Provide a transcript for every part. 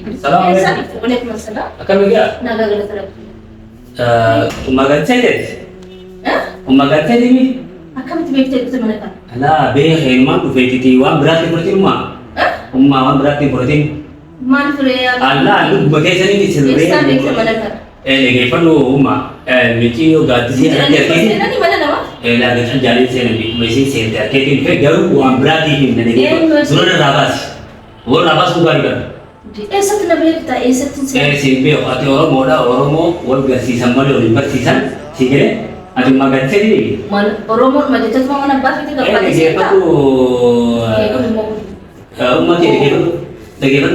Assalamualaikum. Waalaikumsalam. Akan begitu? Naga gala terap. Umagan saya. Umagan saya ini. Akan begitu begitu mana kan? Alah, behemang tu begitu. Wan berarti berarti rumah. Wan berarti berarti. Man Freya. Allah, lu bagaimana ini sendiri? Bisa begitu mana kan? Lagi perlu rumah. Mungkin juga di sini ada kini. Di mana nama? Lagi terjadi sini. Mesti sini ada kini. Kalau wan berarti ini nanti. Suruh rabas. वो राबस को गाड़ी कर ऐसा तो नहीं लगता ऐसा तो सिंह पे आते और मोड़ा वो सीजन वाले ओलंपिक सीजन ठीक है अभी मगर से नहीं मन रोमो मजे तो तुम मना बात कितनी कर ये तो उम्मा के देखे तो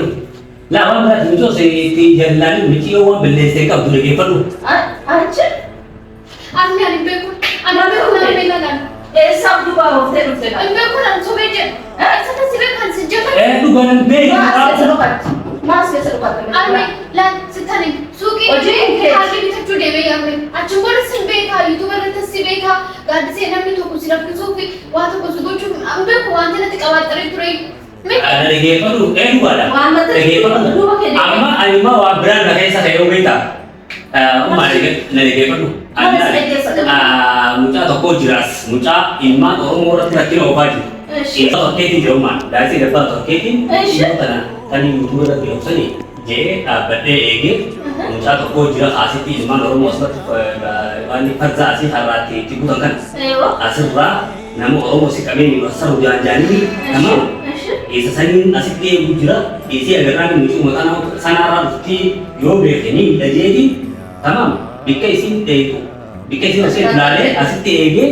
ला वाला जो से ती जल्लानी मिची वो बल्ले से का दूर के पड़ो अच्छा आम्ही आली पे ना मिळाला ऐसा दुबा होते रुपये आम्ही कोण आमचं बेटे ऐसा तर सिवे खानसे जगत तू गणन बे मास के सरुपात आम्ही ला सिथाने सुकी खाली भी तक टुडे वे आम्ही अचुंबर सिन बे खा यूट्यूबर ने सिवे खा गाड से ना मी तो कुछ रख सुकी वा तो कुछ दो चुम आम्ही को वांते ना तकावा करे तुरे ada lagi apa tu? Lu ada? Lagi apa tu? Amma wa brand dah kaisa kayo kita. Lagi apa tu? Mucha toko jelas, mucha imma orang orang tidak kira apa tu. Itu marketing jauh dari sini dapat marketing. Itu tadi YouTuber dah bilang sini. Jadi pada ege mucha toko jelas asyik imma orang masuk ini kerja asyik harati tipu tangan. Asyiklah, namun orang masih kami masuk jalan-jalan ini, namun ऐसा सही नसीब के गुजरा ऐसे अगर ना मुझे मकाना सनारा की यो बेखनी लजेगी तमाम बिकेसी ते बिकेसी उसे लाले असते एगे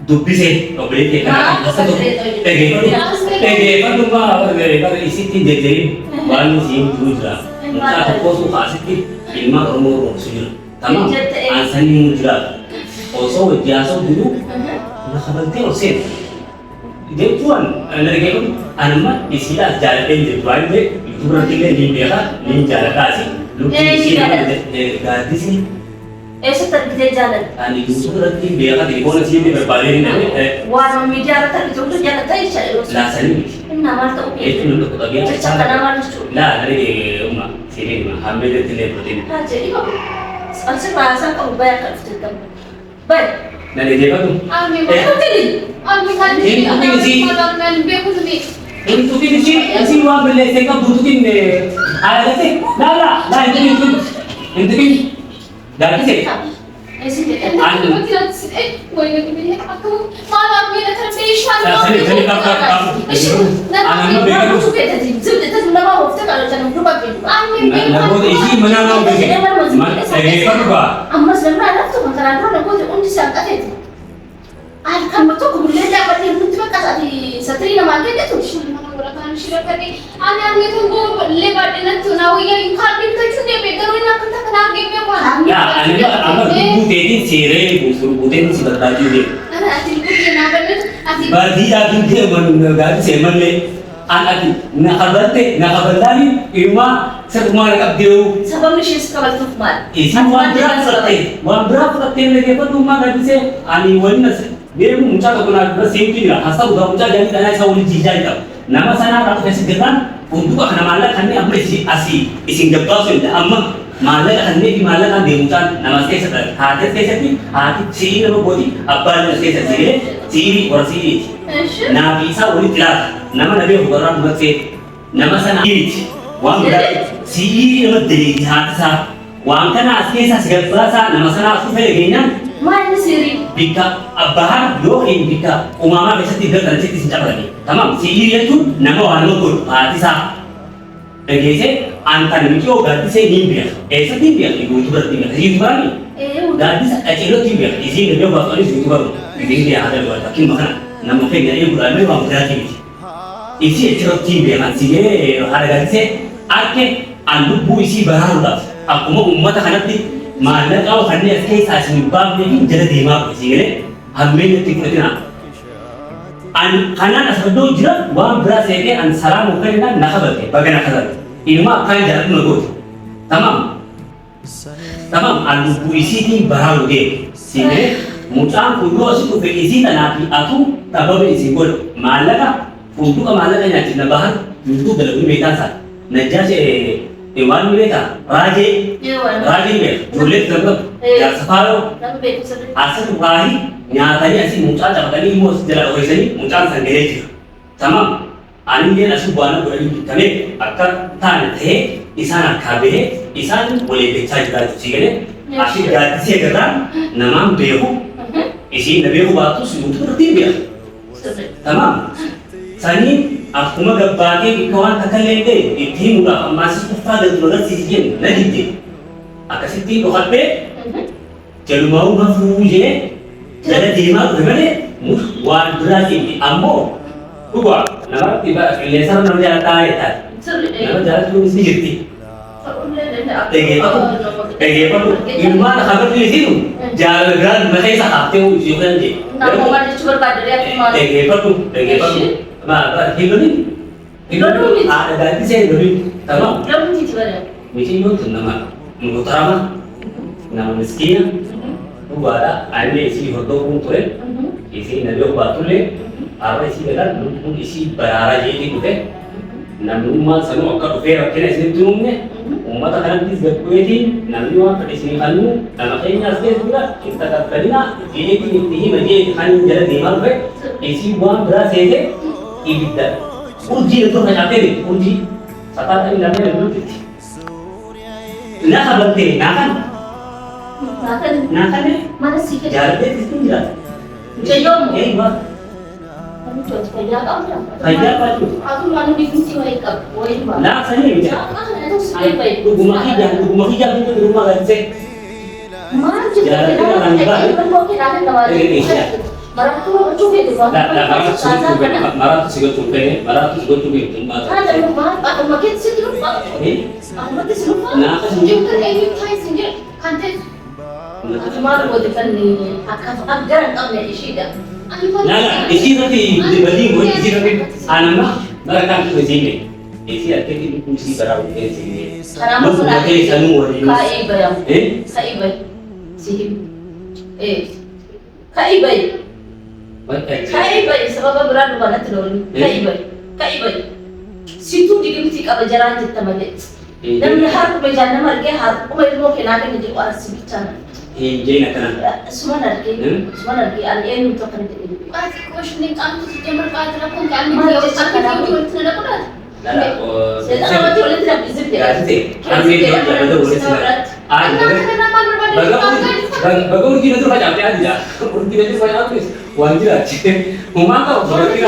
दुब्बी से ओबले के का ऐसा तो तेगे पर दूंगा और इसी थी दे दे वाली सी गुजरा मुझे तो सो खासी की इल्मा रोमो सुजर तमाम आसनी गुजरा ओसो विद्यासो dulu ना खबर थे उसे dia tuan lagi kan anama istilah jalan di tuan dia itu berarti dia di merah di jalan kasih lu istilah gadis ni setelah kita jalan itu berarti dia kan di mana sih dia berbalik ni warna media rata itu tu jalan tadi cari lu lah sini nama tu itu lu tu lagi cakap nama tu lah dari rumah sini mah hamil dia tidak berarti jadi kau asal bahasa kau bayar kan kita baik dari dia tu आम्ही kan ini malam men be ko ni ini tu ni sih wah beli sekap butuhin ada sih lah itu dari sih aku tidak mau ini aku malam ni nak terbiasa sini kap anak begitu itu nama waktu kalau jangan lupa gitu lagu isi mana mau begitu saya apa amma sebenarnya anak tu makanan orang aku undi sangkat itu kamu tuh kemudian dapat yang penting kasih di satri nama dia tu kan shirakani आम्ही तुमको ले बाटे ना सुनाओ या खाली तो चुने पे करो ना कथा कना के पे वा या अमर बुku तेरी सेरे बुते नी सिबता जुदे अरे अति कुछ ना बने अति बदी आदमी के मन गाड़ी से मन ले anak na kabartani ima sa kumara kapdiyo sabab ni shis kabal tukmal isi wan berapa lagi apa tuh mah tadi se ani wani dia muncul ke mana beras sini lah hasta udah muncul jadi tanah saya udah jijai tak nama sana ratu kasih geran untuk akan malah kami ambil isi jabal sudah amma malah kan di malah kan dia muncul nama saya setel hadir saya setel hati sini nama bodi apa saya setel sini orang sini nah bisa udah jelas nama nabi orang berarti nama sana ini wang berarti sini nama dari hati sa wang kana asli sa segala bahasa nama sana aku pelegenya mana siri bika abahar dohin bika umama bisa tidak terjadi di sini lagi tamam si iri itu nama wano kur hati sa Begese antar mikio ganti se nimbia esa nimbia ibu itu berarti nggak sih bani ganti acelo nimbia isi nimbia bakal itu baru ini dia ada buat tapi makan nama pengen ini bulan ini bang berarti isi acelo nimbia kan sih harga ganti se ake alu bu isi barang lah aku mau umat akan nanti maallaqa kanneen as keessaa isin baafnee fi jala deemaa qoisiilee hammeen itti fudhatina. Ani kanaan as iddoo jira waan biraa seetee an saraa mukkaniidhaan na qabate baga na qabate ilma akkaan jaalatu na gooti. Tamam an lubbuu isiitiin baraaru deemu siilee mucaan kun yoo asi dhufe isii tanaa fi atu dhabame isin godhu maallaqa funduqa maallaqa nyaachifna bahan yurtuu dalaguun beekaan isaa najjaash waan beekaa raajee beeka ijoollee tiragam jaarsafaaroo asirri waahii nyaatanii asii mucaa cafatanii immoo as jala dhokeessanii mucaan san galee jira. Tamam anilleen asii bu'aana godhanii bittamee akka taane ta'ee isaan harkaa bahee isaan waliiggachaa jiraa jechuun galee asii gaaddisee agarraan namaan beeku isiin na beeku baattus nuti birtiin beeka. Tamam saniin akkuma gabbaatee bakka waan takkallee ta'e itti himuudhaaf ammaasis uffaa galtu agarsiisi jennu na didde akkasittiin dhokadhee jalumaa'uu hafuu jee jala deemaa dhufe malee waan biraa jenni ammoo dhugaa namatti qilleensarra nama jaalataa jettaadha. Nama jaalatuunis ni jirti. Dhaggeeffatu ilmaan habarri isiinu jaalala biraan mataa isa haaftee yookaan jee. Namoota jechuun barbaadanii akkuma Dhaggeeffatu. Hilloonni haadha gaaddisee hilloonni tamam. Lamti itti bareeda. Mitiiyoon tun nama mutarama nama miskiina dhugaadha aannan isii hordofuun ture isii nabee baatullee haala isii galaan lubbuun isii baraaraa jeetii dhufe namnummaan sanuu akka dhufee rakkina isinitti uumne uummata kanattis gabbu'eetiin namni waan fedhe isinii kannuu nama keenyaas keessuudha hin takakkalina jeetiin itti hima jeeti kan jala deemaa dhufe isii waan biraa seete ibidda urjii iddoo facaatee beeku urjii sakaatanii lamee lulluutti na qabattee naa kan Nakane mana sih kerja? jalan itu tidak. Jauh. Wah. Kamu coba kerja apa? Kerja apa tu? Aku malu dikunci wake up, wake up. Nah, saya ni macam. Itu sudah baik. Rumah hijau itu di rumah kan saya. Mana juga kita orang kita ada nawar. Marah tu cuci tu. Marah tu sigot cuci. Ada rumah, aku makin sih rumah. Aku makin sih rumah. Nah, Juga ini kai singgir kantor. Aku malu buat ikan ni. Aku agar kamu ni isi dah. Nah, isi nanti dibeli buat isi nanti anak mereka tu sini. Isi ada di kursi barang di sini. Karena aku nak kai bayam. Kai bay. Sihim. Kai bay. Kai bay. Sebab berat banget tu ni. Kai bay. Kai bay. Situ dikunci kalau jalan kita balik. Dan har berjalan mereka har umur kena kan jadi orang sibitan. Jadi nak Semua lagi alien untuk kan jadi. Pasti question kamu tu sejak mereka telepon kami dia cakap dia tu tidak pernah. Saya tak tahu boleh tidak bisa dia. Kami dia ada boleh sih. Kenapa berbalik? Bagus urgi itu macam apa aja. Urgi itu macam apa? Wajib aja. Mama kau berarti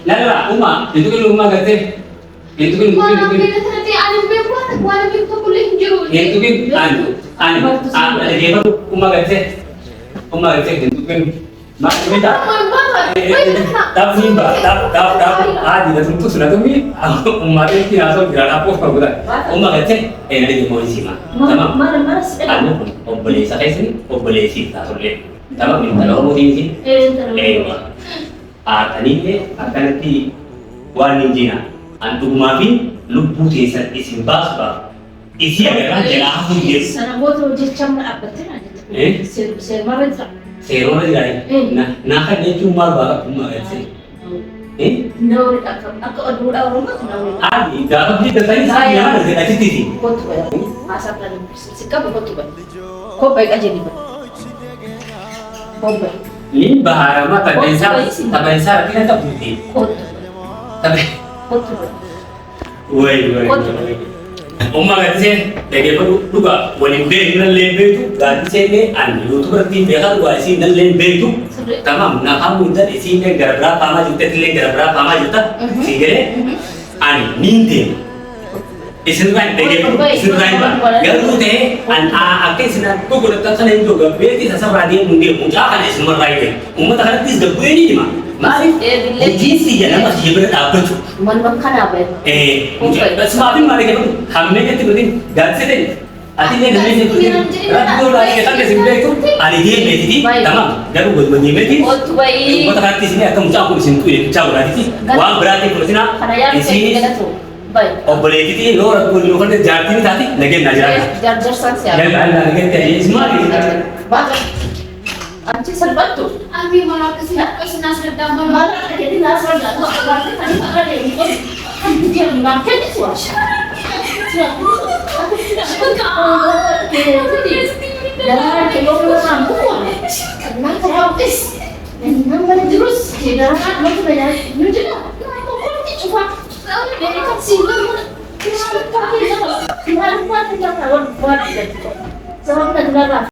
lah, Uma, itu kan rumah kate. Itu kan itu kan ada dia tu Uma kate itu kan mak minta. Tapi ada tentu sudah tu mi. Uma itu kira asal kira apa bukan. Uma kate, ada di polisi mah. Tamam. Anu boleh saya sini, boleh sih tak boleh. Tamam, minta lo mau di sini. Tadinya akan nanti wanita antuk maafin lupu tesan isim basba isi adalah jelah pun dia. Sana bodoh jecam apa tu ada. Ser marah tak? Serona dia. Nah kan dia cuma bawa cuma aja. No, aku ada rumah tu no. Adi, dapat dia tadi saya ada dekat situ. Kotu ya. Asal tadi sikap kotu ya. Kau baik aja ni. Kau baik. Ini bahaya mah tabensa kita tak putih. Tapi, woi. Umma kata saya juga boleh dengan lembe itu ganti saya anu itu berarti mereka juga isi dan lembe itu tamam. Nah kamu itu isinya gara-gara pama juta tilik gara-gara pama juta sehingga anu ninte. Isin lain pak. Garu teh akhir sinar tu kalau tak kena juga berarti sasa beradi mungkin akan isin merai. Umat akan tis gabu ini mah. Maaliif hojiinsi jedhama si bira dhaabbatu. Manuma kanaa bahe. Sumaatiin maali jedhamu hammeetti nutiin gaaddisee ati illee namni rakkoo baay'ee kan isin beektu ani deemeeti tamam garuu deemeeti wata kaatti isin akka mucaan kun isin tu'e bichaa walaatiiti waan biraatiin fudhatina isin obboleetiti yoo rakkoo yoo kan jaartiin taati nageenya jiraata. Jaarsansaan siyaa. Nageenya ta'ee maali? Anci salphattu. Ami malah kesini kesini sedang Malah jadi nasar dan berarti kan ada yang ikut kan dia memakai suara. Jangan keluar kampung. Karena terapis. Memang mana terus tidak mau banyak nyuci. Mau coba. Dari kan sini kita pakai kita buat kita buat. Sebab kita